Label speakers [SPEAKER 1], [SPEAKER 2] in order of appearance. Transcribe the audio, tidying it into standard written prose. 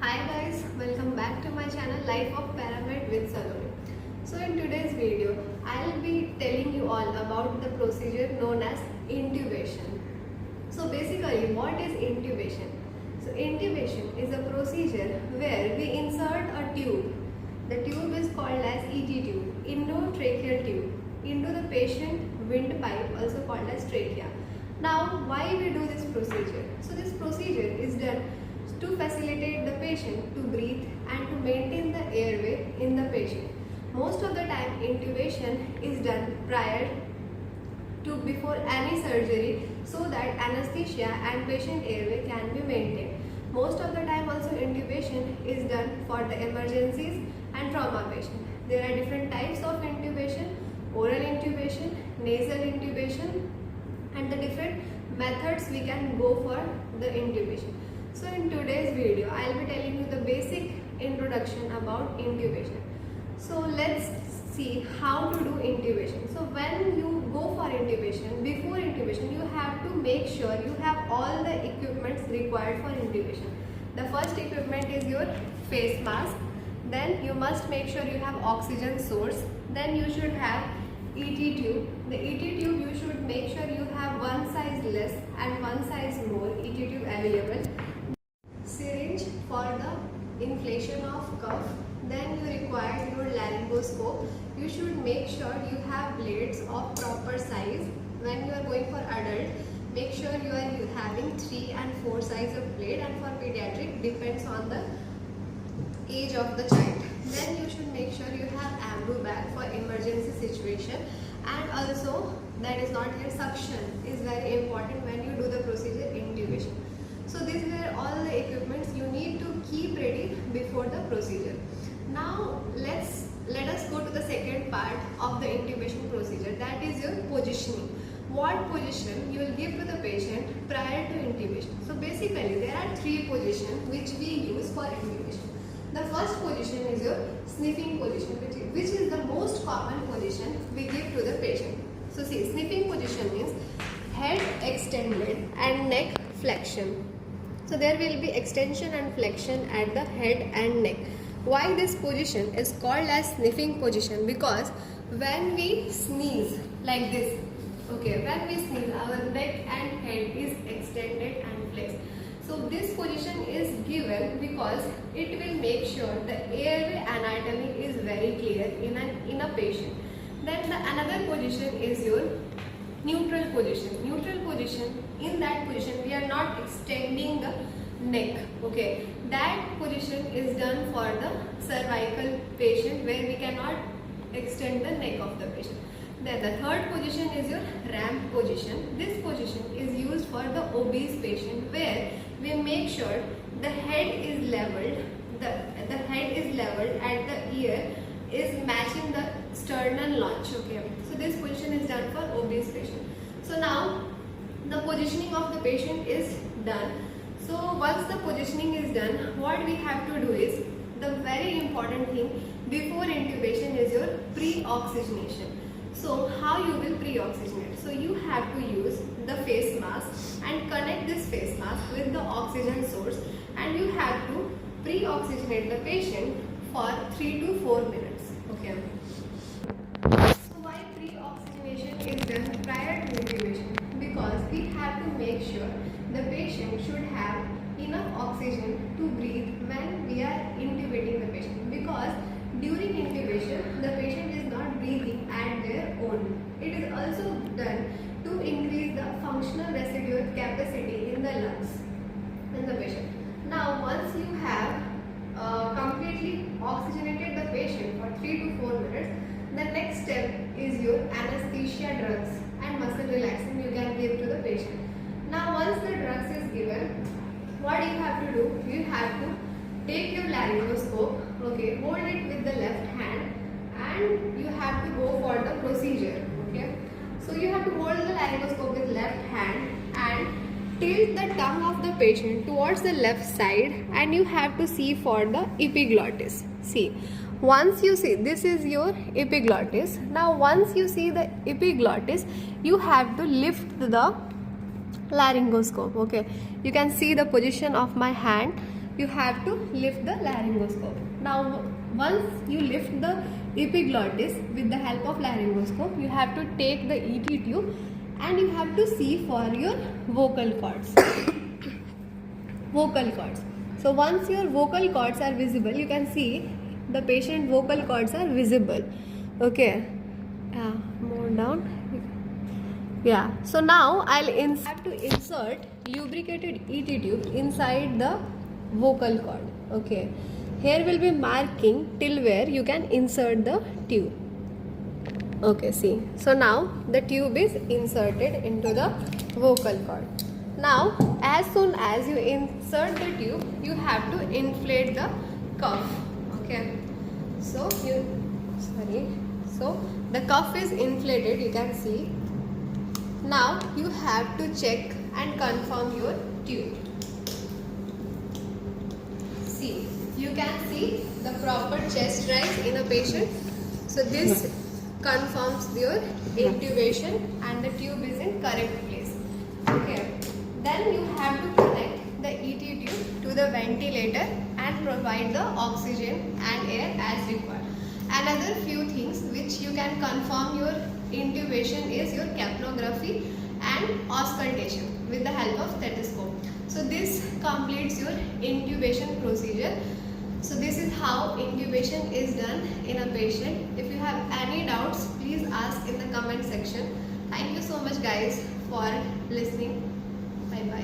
[SPEAKER 1] Hi guys, welcome back to my channel Life of Paramed with Salome. So in today's video, I'll be telling you all about the procedure known as intubation. So basically, what is intubation? So intubation is a procedure where we insert a tube. The tube is called as ET tube, endotracheal tube, into the patient windpipe, also called as trachea. Now, why we do this procedure? So this procedure is done to facilitate the patient to breathe and to maintain the airway in the patient. Most of the time intubation is done prior to before any surgery so that anesthesia and patient airway can be maintained. Most of the time also intubation is done for the emergencies and trauma patient. There are different types of intubation: oral intubation, nasal intubation, and the different methods we can go for the intubation. So in today's video, I'll be telling you the basic introduction about intubation. So let's see how to do intubation. So when you go for intubation, before intubation, you have to make sure you have all the equipments required for intubation. The first equipment is your face mask. Then you must make sure you have oxygen source. Then you should have ET tube. The ET tube you should make sure you have one size less and one size more ET tube available. Syringe for the inflation of cough. Then you require your laryngoscope. You should make sure you have blades of proper size. When you are going for adult, make sure you are having 3 and 4 size of blade, and for pediatric depends on the age of the child. Then you should make sure you have ambu bag for emergency situation, and also that is not here, suction is very important when you do the procedure intubation. So these were all the equipments you need to keep ready before the procedure. Now let us go to the second part of the intubation procedure, that is your positioning. What position you will give to the patient prior to intubation. So basically there are 3 positions which we use for intubation. The first position is your sniffing position, which is the most common position we give to the patient. So see, sniffing position means head extended and neck flexion. So there will be extension and flexion at the head and neck. Why this position is called as sniffing position? Because when we sneeze like this, okay, when we sneeze, our neck and head is extended and flexed. So this position is given because it will make sure the airway anatomy is very clear in a patient. Then another position is your neutral position. Neutral position, in that position we are not extending the neck, okay. That position is done for the cervical patient where we cannot extend the neck of the patient. Then the third position is your ramp position. This position is used for the obese patient where we make sure the head is leveled, the head is leveled and the ear is matching the sternum notch, okay. So this position is done for obese patient. So now the positioning of the patient is done. So once the positioning is done, what we have to do is, the very important thing before intubation is your pre-oxygenation. So how you will pre-oxygenate? So you have to use the face mask and connect this face mask with the oxygen source, and you have to pre-oxygenate the patient for 3 to 4 minutes, okay. So why pre-oxygenation is done prior to intubation? Because we have to make sure the patient should have enough oxygen to breathe when we are intubating the patient, because during intubation the patient is not breathing at their own. It is also done to increase the functional residual capacity in the lungs in the patient. Now once you have completely oxygenated the patient for 3 to 4 minutes, the next step is your anesthesia drugs and muscle relaxant you can give to the patient. Now once the drugs is given, what you have to do, you have to take your laryngoscope, okay, hold it with the left hand and you have to go for the procedure, okay. So you have to hold the laryngoscope with left hand and tilt the tongue of the patient towards the left side, and you have to see for the epiglottis. See, once you see, this is your epiglottis. Now once you see the epiglottis, you have to lift the laryngoscope, okay. You can see the position of my hand. you have to lift the laryngoscope. Now once you lift the epiglottis with the help of laryngoscope, you have to take the ET tube and you have to see for your vocal cords. Vocal cords. So once your vocal cords are visible, you can see the patient vocal cords are visible. Okay. More down. Yeah. So now I'll have to insert lubricated ET tube inside the vocal cord. Okay. Here will be marking till where you can insert the tube. Okay, see. So now the tube is inserted into the vocal cord. Now as soon as you insert the tube, you have to inflate the cuff. Okay. So the cuff is inflated, you can see. Now you have to check and confirm your tube. See, you can see the proper chest rise in a patient. So this confirms your intubation and the tube is in correct place. Okay. Then you have to connect the ET tube to the ventilator and provide the oxygen and air as required. Another few things which you can confirm your intubation is your capnography and auscultation with the help of stethoscope. So this completes your intubation procedure. So this is how intubation is done in a patient. If you have any doubts, please ask in the comment section. Thank you so much guys for listening. Bye bye.